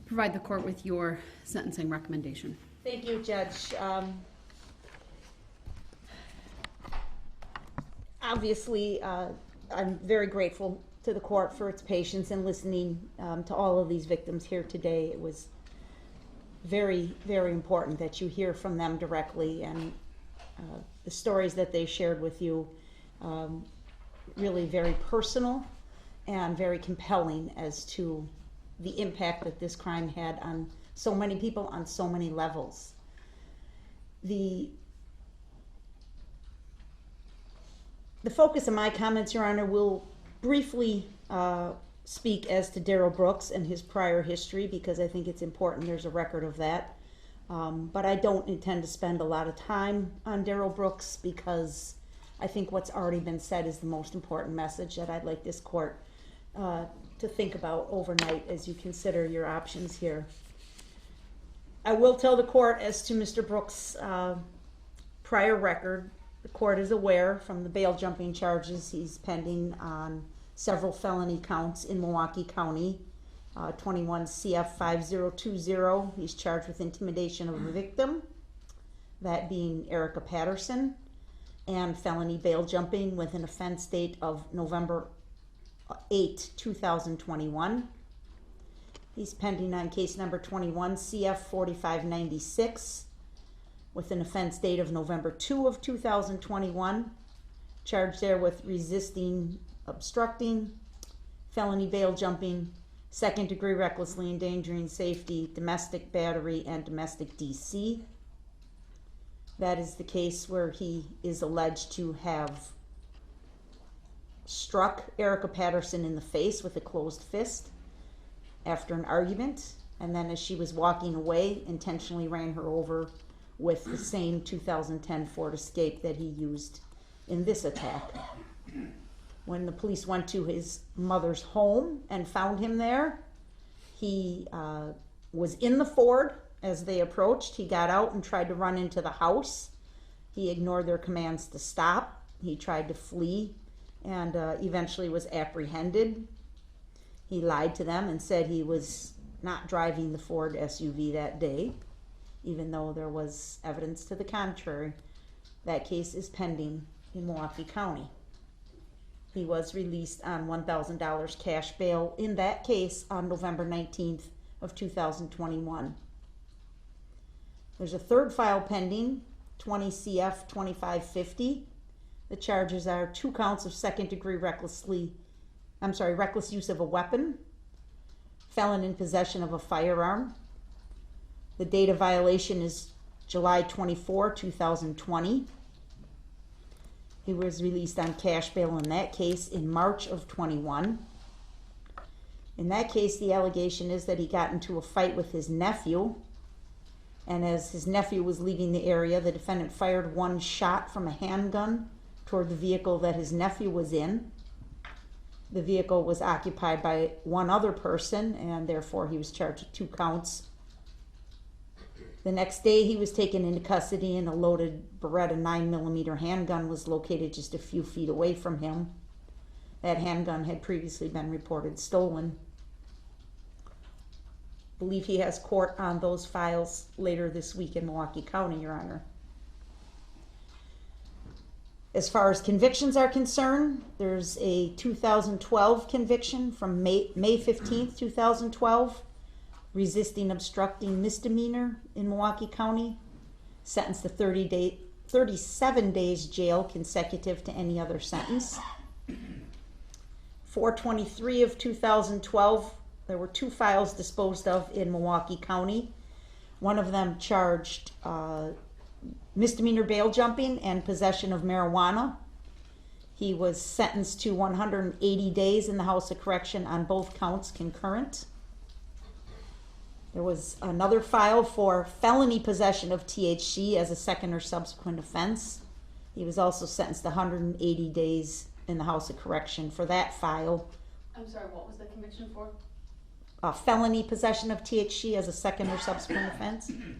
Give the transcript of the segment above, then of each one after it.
provide the court with your sentencing recommendation. Thank you, Judge. Obviously, I'm very grateful to the court for its patience in listening to all of these victims here today. It was very, very important that you hear from them directly, and the stories that they shared with you, really very personal and very compelling as to the impact that this crime had on so many people on so many levels. The focus of my comments, Your Honor, will briefly speak as to Darrell Brooks and his prior history, because I think it's important there's a record of that. But I don't intend to spend a lot of time on Darrell Brooks, because I think what's already been said is the most important message that I'd like this court to think about overnight as you consider your options here. I will tell the court as to Mr. Brooks' prior record. The court is aware from the bail jumping charges he's pending on several felony counts in Milwaukee County. 21 CF 5020, he's charged with intimidation of a victim, that being Erica Patterson, and felony bail jumping with an offense date of November 8, 2021. He's pending on case number 21 CF 4596 with an offense date of November 2 of 2021, charged there with resisting, obstructing, felony bail jumping, second degree recklessly endangering safety, domestic battery, and domestic DC. That is the case where he is alleged to have struck Erica Patterson in the face with a closed fist after an argument, and then as she was walking away, intentionally ran her over with the same 2010 Ford Escape that he used in this attack. When the police went to his mother's home and found him there, he was in the Ford as they approached. He got out and tried to run into the house. He ignored their commands to stop. He tried to flee and eventually was apprehended. He lied to them and said he was not driving the Ford SUV that day, even though there was evidence to the contrary. That case is pending in Milwaukee County. He was released on $1,000 cash bail in that case on November 19th of 2021. There's a third file pending, 20 CF 2550. The charges are 2 counts of second degree reckless use of a weapon, felon in possession of a firearm. The date of violation is July 24, 2020. He was released on cash bail in that case in March of 21. In that case, the allegation is that he got into a fight with his nephew, and as his nephew was leaving the area, the defendant fired 1 shot from a handgun toward the vehicle that his nephew was in. The vehicle was occupied by 1 other person, and therefore he was charged with 2 counts. The next day, he was taken into custody, and a loaded Beretta 9mm handgun was located just a few feet away from him. That handgun had previously been reported stolen. I believe he has court on those files later this week in Milwaukee County, Your Honor. As far as convictions are concerned, there's a 2012 conviction from May 15th, 2012. Resisting obstructing misdemeanor in Milwaukee County, sentenced to 37 days jail consecutive to any other sentence. 4/23 of 2012, there were 2 files disposed of in Milwaukee County. One of them charged misdemeanor bail jumping and possession of marijuana. He was sentenced to 180 days in the House of Correction on both counts concurrent. There was another file for felony possession of THC as a second or subsequent offense. He was also sentenced to 180 days in the House of Correction for that file. I'm sorry, what was the conviction for? Felony possession of THC as a second or subsequent offense. Thank you.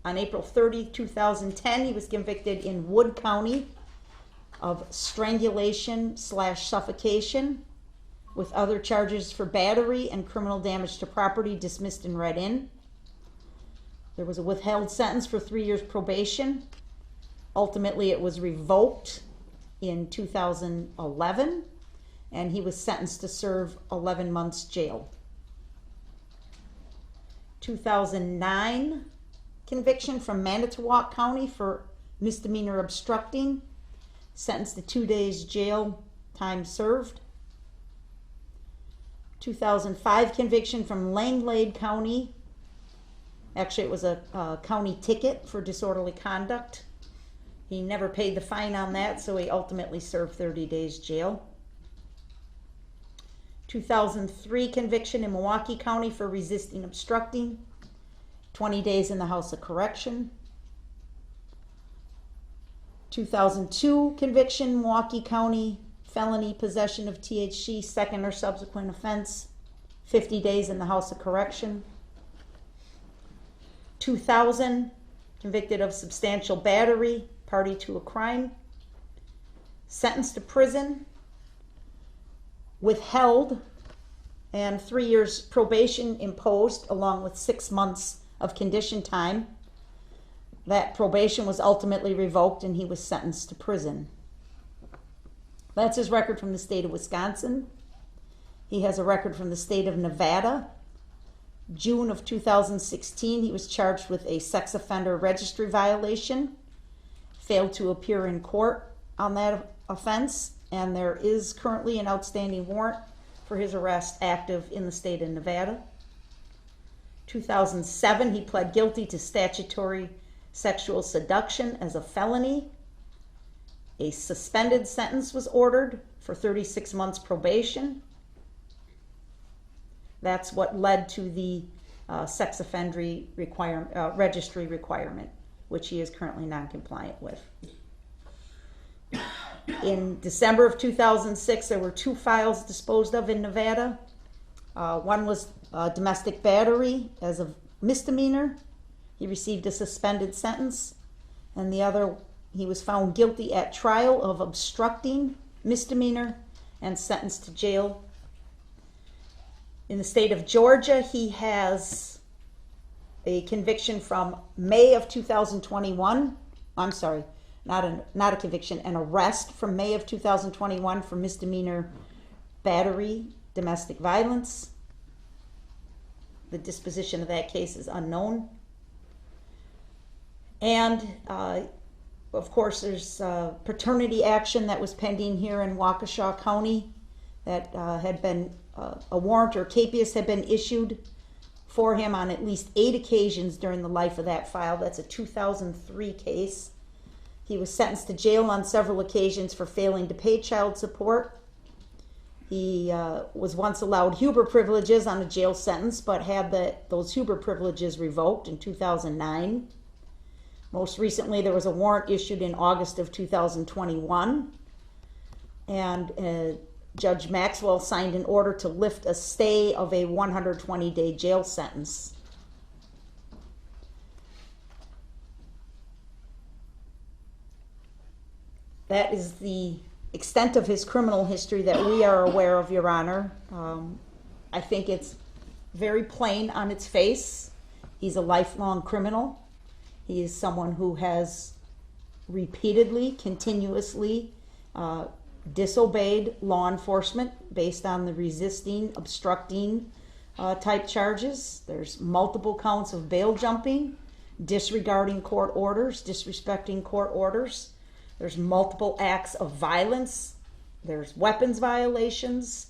On April 30, 2010, he was convicted in Wood County of strangulation/suffocation with other charges for battery and criminal damage to property dismissed and read in. There was a withheld sentence for 3 years probation. Ultimately, it was revoked in 2011, and he was sentenced to serve 11 months jail. 2009 conviction from Manitowoc County for misdemeanor obstructing, sentenced to 2 days jail, time served. 2005 conviction from Langlade County. Actually, it was a county ticket for disorderly conduct. He never paid the fine on that, so he ultimately served 30 days jail. 2003 conviction in Milwaukee County for resisting obstructing, 20 days in the House of Correction. 2002 conviction, Milwaukee County, felony possession of THC, second or subsequent offense, 50 days in the House of Correction. 2000, convicted of substantial battery, party to a crime, sentenced to prison, withheld, and 3 years probation imposed along with 6 months of condition time. That probation was ultimately revoked and he was sentenced to prison. That's his record from the state of Wisconsin. He has a record from the state of Nevada. June of 2016, he was charged with a sex offender registry violation, failed to appear in court on that offense, and there is currently an outstanding warrant for his arrest active in the state of Nevada. 2007, he pled guilty to statutory sexual seduction as a felony. A suspended sentence was ordered for 36 months probation. That's what led to the sex offender registry requirement, which he is currently non-compliant with. In December of 2006, there were 2 files disposed of in Nevada. One was domestic battery as a misdemeanor. He received a suspended sentence. And the other, he was found guilty at trial of obstructing, misdemeanor, and sentenced to jail. In the state of Georgia, he has a conviction from May of 2021. I'm sorry, not a conviction, an arrest from May of 2021 for misdemeanor battery, domestic violence. The disposition of that case is unknown. And of course, there's paternity action that was pending here in Waukesha County that had been a warrant or capias had been issued for him on at least 8 occasions during the life of that file. That's a 2003 case. He was sentenced to jail on several occasions for failing to pay child support. He was once allowed Huber privileges on a jail sentence, but had those Huber privileges revoked in 2009. Most recently, there was a warrant issued in August of 2021, and Judge Maxwell signed an order to lift a stay of a 120-day jail sentence. That is the extent of his criminal history that we are aware of, Your Honor. I think it's very plain on its face. He's a lifelong criminal. He is someone who has repeatedly, continuously disobeyed law enforcement based on the resisting, obstructing type charges. There's multiple counts of bail jumping, disregarding court orders, disrespecting court orders. There's multiple acts of violence. There's weapons violations.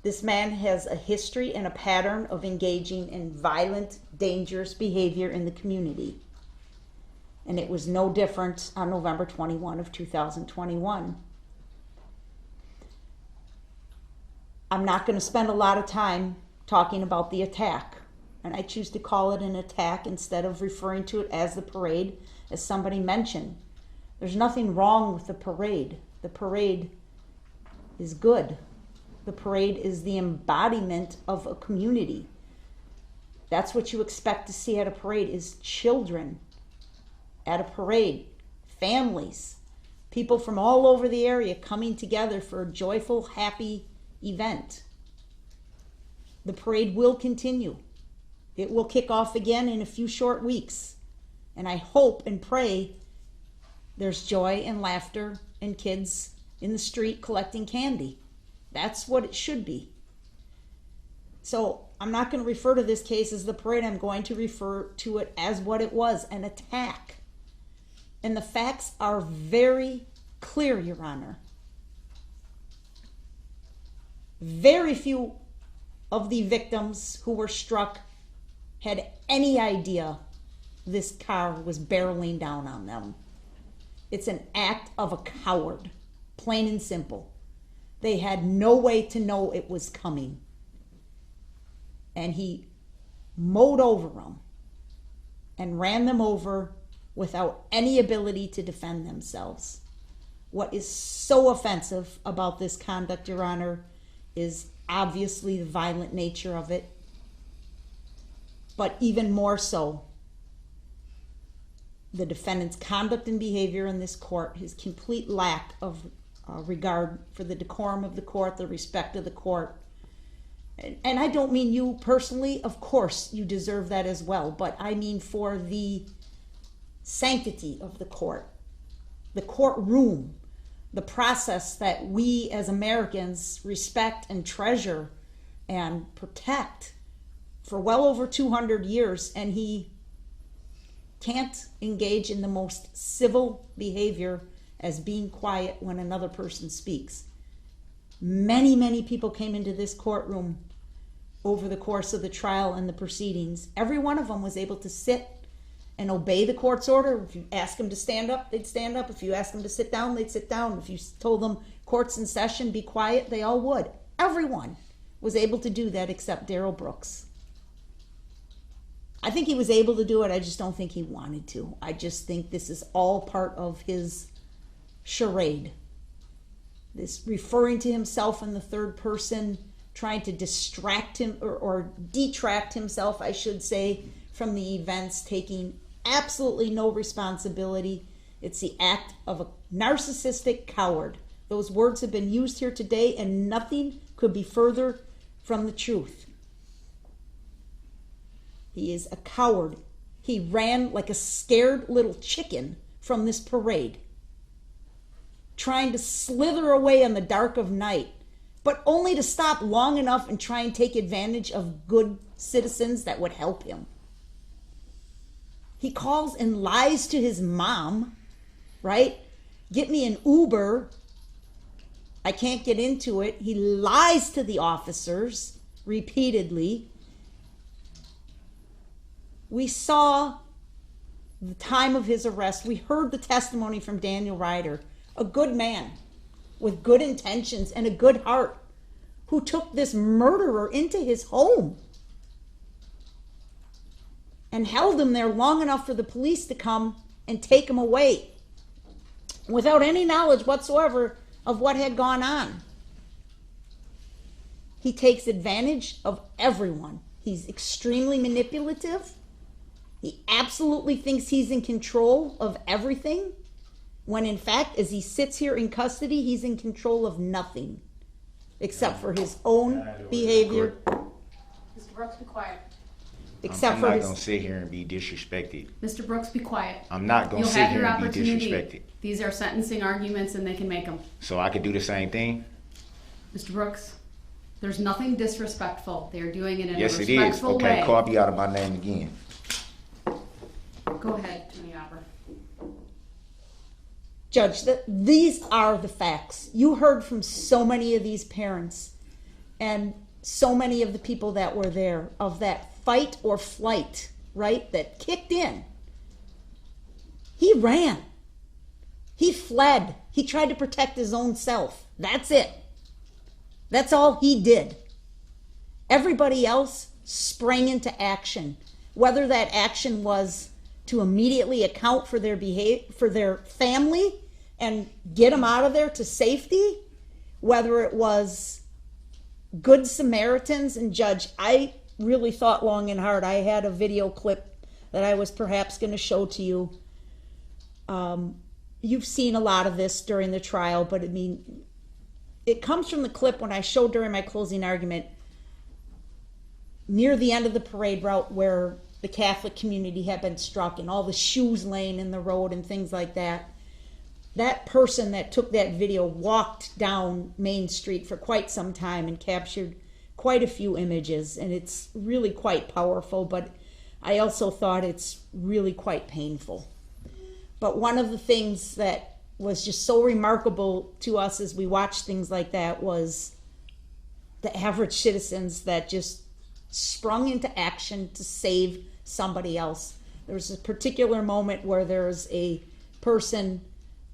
This man has a history and a pattern of engaging in violent, dangerous behavior in the community. And it was no different on November 21 of 2021. I'm not going to spend a lot of time talking about the attack. And I choose to call it an attack instead of referring to it as the parade, as somebody mentioned. There's nothing wrong with the parade. The parade is good. The parade is the embodiment of a community. That's what you expect to see at a parade, is children at a parade, families, people from all over the area coming together for a joyful, happy event. The parade will continue. It will kick off again in a few short weeks. And I hope and pray there's joy and laughter and kids in the street collecting candy. That's what it should be. So I'm not going to refer to this case as the parade. I'm going to refer to it as what it was, an attack. And the facts are very clear, Your Honor. Very few of the victims who were struck had any idea this car was barreling down on them. It's an act of a coward, plain and simple. They had no way to know it was coming. And he mowed over them and ran them over without any ability to defend themselves. What is so offensive about this conduct, Your Honor, is obviously the violent nature of it, but even more so, the defendant's conduct and behavior in this court, his complete lack of regard for the decorum of the court, the respect of the court. And I don't mean you personally, of course you deserve that as well, but I mean for the sanctity of the court, the courtroom, the process that we as Americans respect and treasure and protect for well over 200 years, and he can't engage in the most civil behavior as being quiet when another person speaks. Many, many people came into this courtroom over the course of the trial and the proceedings. Every one of them was able to sit and obey the court's order. If you ask them to stand up, they'd stand up. If you asked them to sit down, they'd sit down. If you told them court's in session, be quiet, they all would. Everyone was able to do that except Darrell Brooks. I think he was able to do it. I just don't think he wanted to. I just think this is all part of his charade. This referring to himself in the third person, trying to distract him or detract himself, I should say, from the events, taking absolutely no responsibility. It's the act of a narcissistic coward. Those words have been used here today, and nothing could be further from the truth. He is a coward. He ran like a scared little chicken from this parade, trying to slither away in the dark of night, but only to stop long enough and try and take advantage of good citizens that would help him. He calls and lies to his mom, right? Get me an Uber. I can't get into it. He lies to the officers repeatedly. We saw the time of his arrest. We heard the testimony from Daniel Ryder, a good man with good intentions and a good heart who took this murderer into his home and held him there long enough for the police to come and take him away without any knowledge whatsoever of what had gone on. He takes advantage of everyone. He's extremely manipulative. He absolutely thinks he's in control of everything, when in fact, as he sits here in custody, he's in control of nothing except for his own behavior. Mr. Brooks, be quiet. I'm not going to sit here and be disrespected. Mr. Brooks, be quiet. I'm not going to You'll sit have here your and be opportunity. disrespected. These are sentencing arguments and they can make them. So I could do the same thing? Mr. Brooks, there's nothing disrespectful. They're doing it in Yes, a it is. respectful Okay, way. call me out of my name again. Go ahead, Attorney Opper. Judge, these are the facts. You heard from so many of these parents and so many of the people that were there of that fight or flight, right, that kicked in. He ran. He fled. He tried to protect his own self. That's it. That's all he did. Everybody else sprang into action, whether that action was to immediately account for their for their family and get them out of there to safety, whether it was good Samaritans. And Judge, I really thought long and hard. I had a video clip that I was perhaps going to show to you. You've seen a lot of this during the trial, but I mean, it comes from the clip when I showed during my closing argument near the end of the parade route where the Catholic community had been struck and all the shoes laying in the road and things like that. That person that took that video walked down Main Street for quite some time and captured quite a few images, and it's really quite powerful, but I also thought it's really quite painful. But one of the things that was just so remarkable to us as we watched things like that was the average citizens that just sprung into action to save somebody else. There was a particular moment where there's a person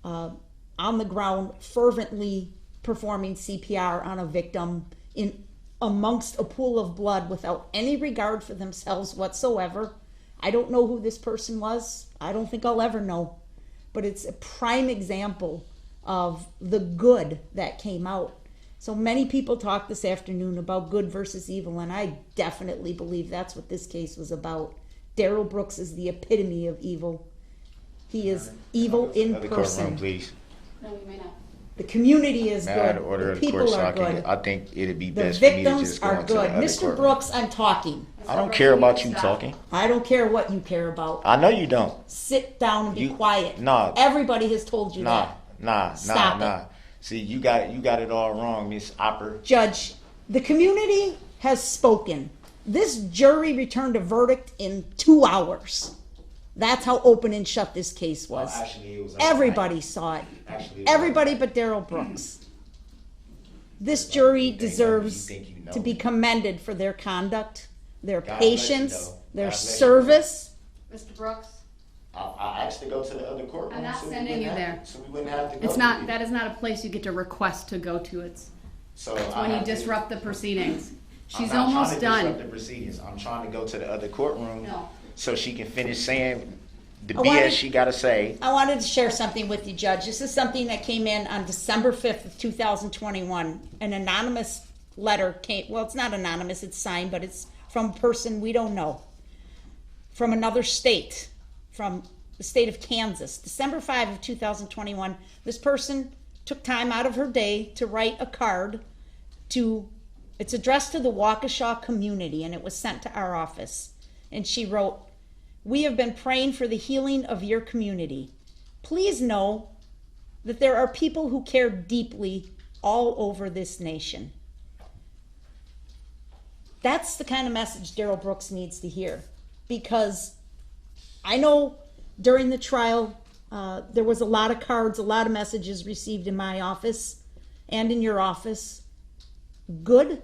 on the ground fervently performing CPR on a victim in amongst a pool of blood without any regard for themselves whatsoever. I don't know who this person was. I don't think I'll ever know. But it's a prime example of the good that came out. So many people talked this afternoon about good versus evil, and I definitely believe that's what this case was about. Darrell Brooks is the epitome of evil. He is evil in person. Courtroom, please. No, we may not. The community is May I have good. the order The of the court people so are I can, good. I think it'd be The best for me to victims just go are into the good. other Mr. courtroom. Brooks, I'm talking. I don't care about you talking. I don't care what you care about. I know you don't. Sit down and be You- quiet. Nah. Everybody has told you that. Stop it. See, you got it all wrong, Miss Opper. Judge, the community has spoken. This jury returned a verdict in 2 hours. That's how open and shut this case was. Actually, it was Everybody saw it. Actually, it was Everybody but Darrell Brooks. This jury deserves you think you know. to be commended for their conduct, their God bless you, patience, though. their God bless you. service. Mr. Brooks, I asked to go to the other courtroom. I'm not so we sending wouldn't you have- there. So we wouldn't have to go. it's not. That is not a place you get to request to go to. It's So when you disrupt the proceedings. I'm She's not almost trying to disrupt done. the proceedings. I'm trying to go to the other courtroom No. so she can finish saying the I wanted- BS she got to say. I wanted to share something with you, Judge. This is something that came in on December 5th of 2021. An anonymous letter came. Well, it's not anonymous. It's signed, but it's from a person we don't know. From another state, from the state of Kansas. December 5 of 2021, this person took time out of her day to write a card to, it's addressed to the Waukesha community, and it was sent to our office. And she wrote, "We have been praying for the healing of your community. Please know that there are people who care deeply all over this nation." That's the kind of message Darrell Brooks needs to hear, because I know during the trial there was a lot of cards, a lot of messages received in my office and in your office. Good,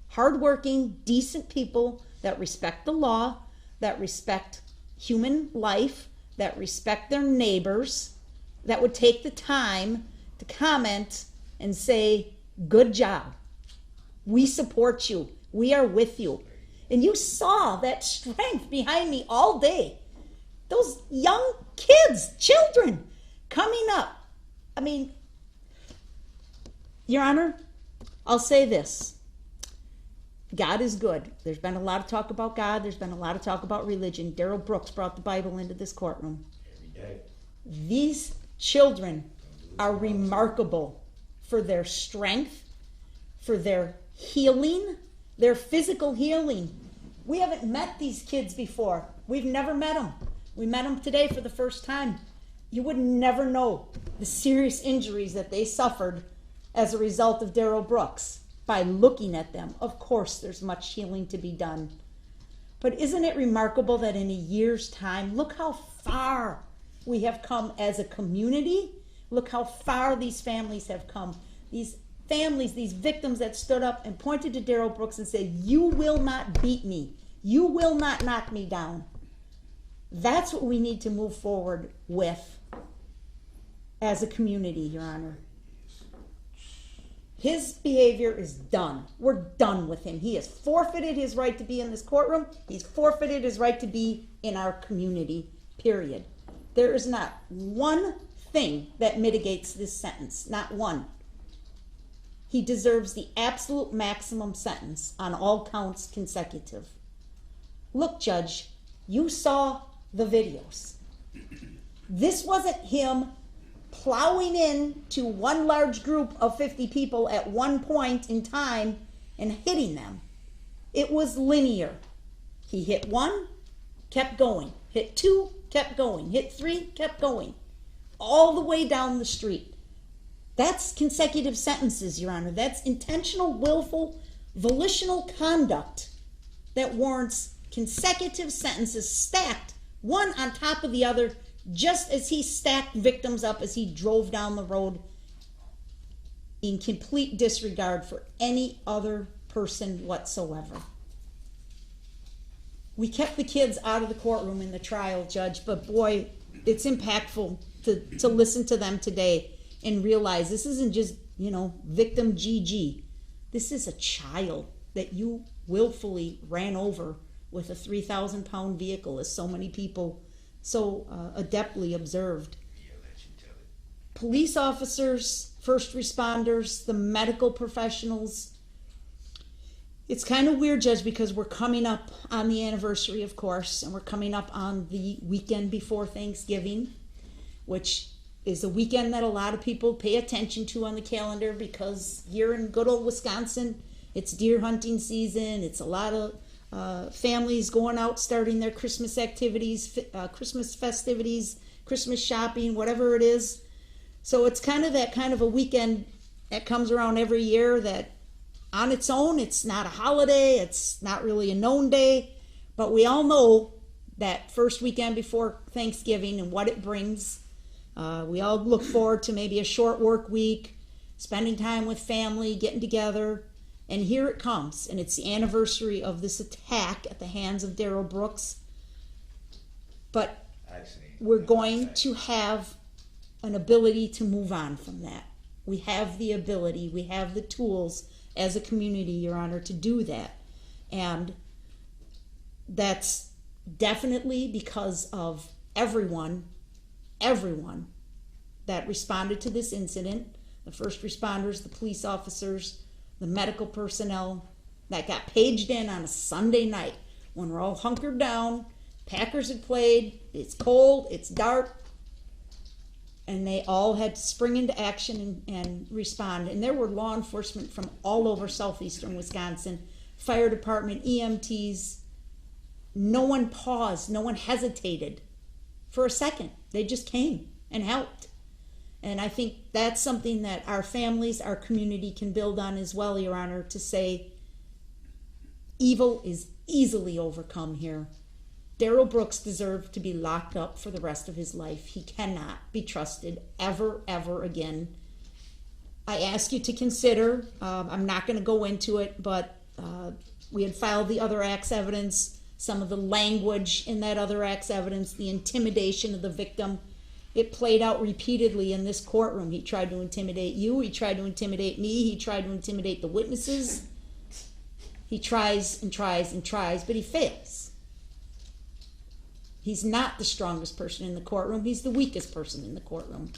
hardworking, decent people that respect the law, that respect human life, that respect their neighbors, that would take the time to comment and say, "Good job. We support you. We are with you." And you saw that strength behind me all day. Those young kids, children, coming up. I mean, Your Honor, I'll say this. God is good. There's been a lot of talk about God. There's been a lot of talk about religion. Darrell Brooks brought the Bible into this courtroom. Every day. These children are remarkable for their strength, for their healing, their physical healing. We haven't met these kids before. We've never met them. We met them today for the first time. You would never know the serious injuries that they suffered as a result of Darrell Brooks by looking at them. Of course, there's much healing to be done. But isn't it remarkable that in a year's time, look how far we have come as a community. Look how far these families have come. These families, these victims that stood up and pointed to Darrell Brooks and said, "You will not beat me. You will not knock me down." That's what we need to move forward with as a community, Your Honor. His behavior is done. We're done with him. He has forfeited his right to be in this courtroom. He's forfeited his right to be in our community, period. There is not one thing that mitigates this sentence, not one. He deserves the absolute maximum sentence on all counts consecutive. Look, Judge, you saw the videos. This wasn't him plowing in to one large group of 50 people at one point in time and hitting them. It was linear. He hit one, kept going. Hit two, kept going. Hit three, kept going. All the way down the street. That's consecutive sentences, Your Honor. That's intentional, willful, volitional conduct that warrants consecutive sentences stacked one on top of the other, just as he stacked victims up as he drove down the road in complete disregard for any other person whatsoever. We kept the kids out of the courtroom in the trial, Judge, but boy, it's impactful to listen to them today and realize this isn't just, victim GG. This is a child that you willfully ran over with a 3,000-pound vehicle, as so many people so adeptly observed. Police officers, first responders, the medical professionals. It's kind of weird, Judge, because we're coming up on the anniversary, of course, and we're coming up on the weekend before Thanksgiving, which is a weekend that a lot of people pay attention to on the calendar because here in good old Wisconsin, it's deer hunting season. It's a lot of families going out, starting their Christmas activities, Christmas festivities, Christmas shopping, whatever it is. So it's kind of a weekend that comes around every year that on its own, it's not a holiday, it's not really a known day, but we all know that first weekend before Thanksgiving and what it brings. We all look forward to maybe a short work week, spending time with family, getting together, and here it comes, and it's the anniversary of this attack at the hands of Darrell Brooks. But we're going to have an ability to move on from that. We have the ability, we have the tools as a community, Your Honor, to do that. And that's definitely because of everyone that responded to this incident, the first responders, the police officers, the medical personnel that got paged in on a Sunday night when we're all hunkered down, Packers had played, it's cold, it's dark, and they all had to spring into action and respond. And there were law enforcement from all over southeastern Wisconsin, fire department, EMTs. No one paused, no one hesitated for a second. They just came and helped. And I think that's something that our families, our community can build on as well, Your Honor, to say evil is easily overcome here. Darrell Brooks deserved to be locked up for the rest of his life. He cannot be trusted ever, ever again. I ask you to consider, I'm not going to go into it, but we had filed the other act's evidence, some of the language in that other act's evidence, the intimidation of the victim. It played out repeatedly in this courtroom. He tried to intimidate you. He tried to intimidate me. He tried to intimidate the witnesses. He tries and tries and tries, but he fails. He's not the strongest person in the courtroom. He's the weakest person in the courtroom.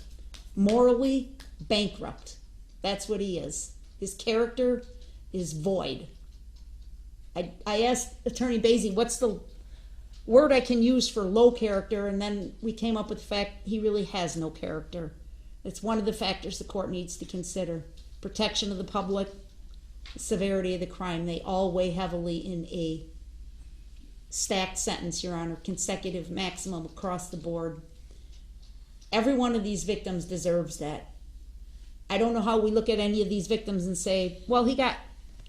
Morally bankrupt. That's what he is. His character is void. I asked Attorney Basie, what's the word I can use for low character, and then we came up with the fact he really has no character. It's one of the factors the court needs to consider. Protection of the public, the severity of the crime, they all weigh heavily in a stacked sentence, Your Honor, consecutive maximum across the board. Every one of these victims deserves that. I don't know how we look at any of these victims and say, well, he got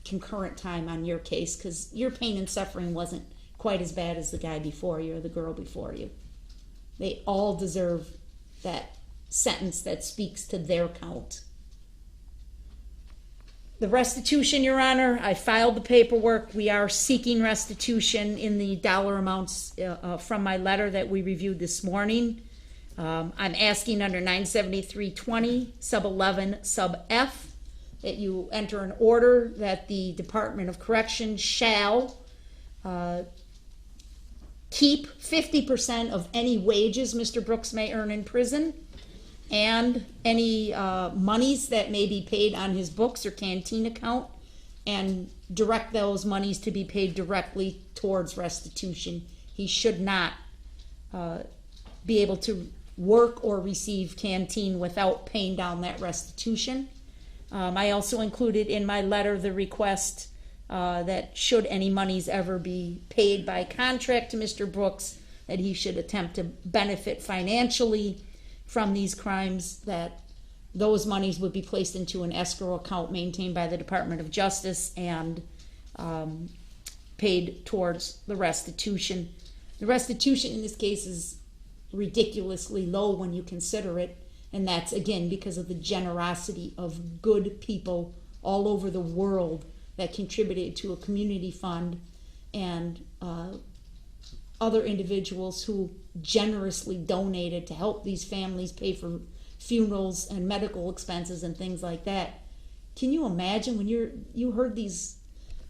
concurrent time on your case because your pain and suffering wasn't quite as bad as the guy before you or the girl before you. They all deserve that sentence that speaks to their count. The restitution, Your Honor, I filed the paperwork. We are seeking restitution in the dollar amounts from my letter that we reviewed this morning. I'm asking under 973.20 sub 11 sub F that you enter an order that the Department of Corrections shall keep 50% of any wages Mr. Brooks may earn in prison and any monies that may be paid on his books or canteen account, and direct those monies to be paid directly towards restitution. He should not be able to work or receive canteen without paying down that restitution. I also included in my letter the request that should any monies ever be paid by contract to Mr. Brooks, that he should attempt to benefit financially from these crimes, that those monies would be placed into an escrow account maintained by the Department of Justice and paid towards the restitution. The restitution in this case is ridiculously low when you consider it, and that's again because of the generosity of good people all over the world that contributed to a community fund, and other individuals who generously donated to help these families pay for funerals and medical expenses and things like that. Can you imagine when you heard these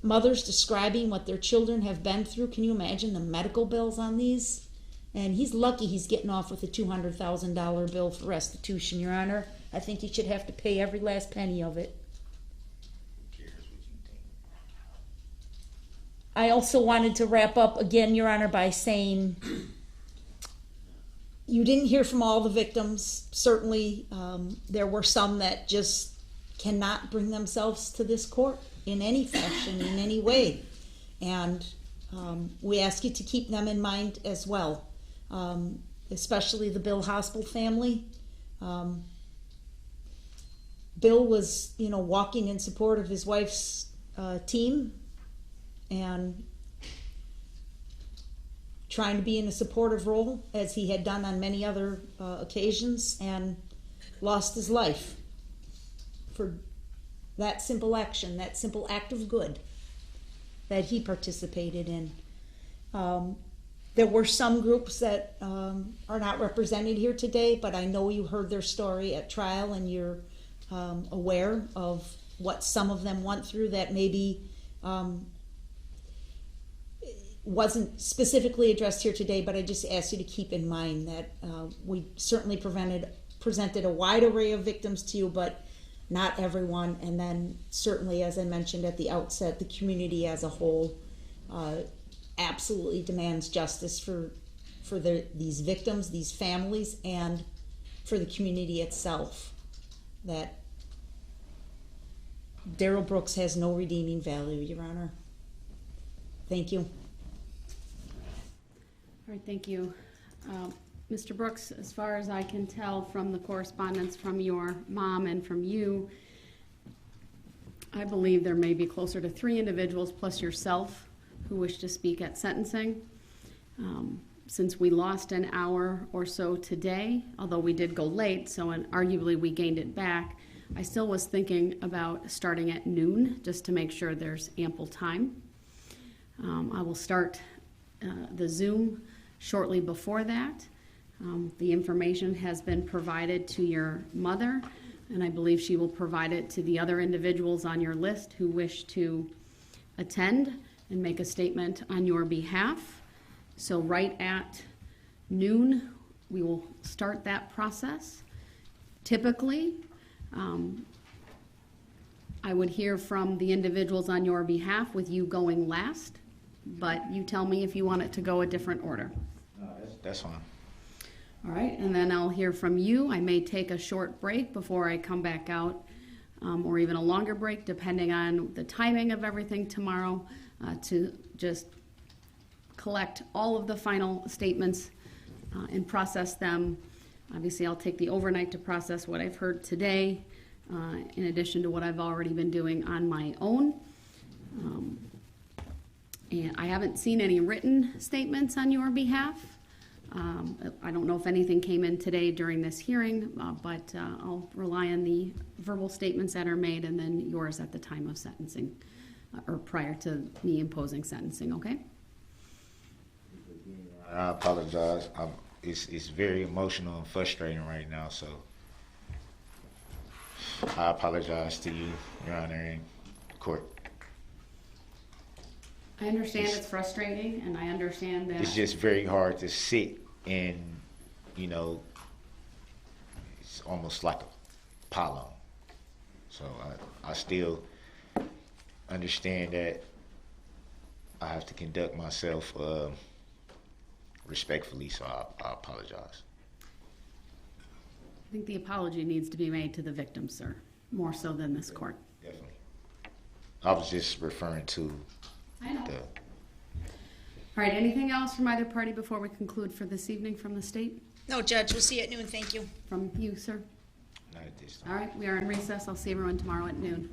mothers describing what their children have been through? Can you imagine the medical bills on these? And he's lucky he's getting off with a $200,000 bill for restitution, Your Honor. I think he should have to pay every last penny of it. I also wanted to wrap up again, Your Honor, by saying you didn't hear from all the victims. Certainly, there were some that just cannot bring themselves to this court in any fashion, in any way. And we ask you to keep them in mind as well, especially the Bill Hospital family. Bill was, walking in support of his wife's team and trying to be in a supportive role, as he had done on many other occasions, and lost his life for that simple action, that simple act of good that he participated in. There were some groups that are not represented here today, but I know you heard their story at trial, and you're aware of what some of them went through that maybe wasn't specifically addressed here today, but I just ask you to keep in mind that we certainly presented a wide array of victims to you, but not everyone. And then certainly, as I mentioned at the outset, the community as a whole absolutely demands justice for these victims, these families, and for the community itself. That Darrell Brooks has no redeeming value, Your Honor. Thank you. All right, thank you. Mr. Brooks, as far as I can tell from the correspondence from your mom and from you, I believe there may be closer to 3 individuals plus yourself who wish to speak at sentencing. Since we lost an hour or so today, although we did go late, so arguably we gained it back, I still was thinking about starting at noon just to make sure there's ample time. I will start the Zoom shortly before that. The information has been provided to your mother, and I believe she will provide it to the other individuals on your list who wish to attend and make a statement on your behalf. So right at noon, we will start that process. Typically, I would hear from the individuals on your behalf with you going last, but you tell me if you want it to go a different order. No, that's fine. All right, and then I'll hear from you. I may take a short break before I come back out, or even a longer break, depending on the timing of everything tomorrow, to just collect all of the final statements and process them. Obviously, I'll take the overnight to process what I've heard today, in addition to what I've already been doing on my own. And I haven't seen any written statements on your behalf. I don't know if anything came in today during this hearing, but I'll rely on the verbal statements that are made and then yours at the time of sentencing, or prior to me imposing sentencing, okay? I apologize. It's very emotional and frustrating right now, so I apologize to you, Your Honor, in court. I understand it's frustrating, and I understand that It's just very hard to sit and, it's almost like a pile-on. So I still understand that I have to conduct myself respectfully, so I apologize. I think the apology needs to be made to the victim, sir, more so than this court. Definitely. I was just referring to I know. the. All right, anything else from either party before we conclude for this evening from the state? No, Judge, we'll see you at noon. Thank you. From you, sir? Not at this time. All right, we are in recess. I'll see everyone tomorrow at noon.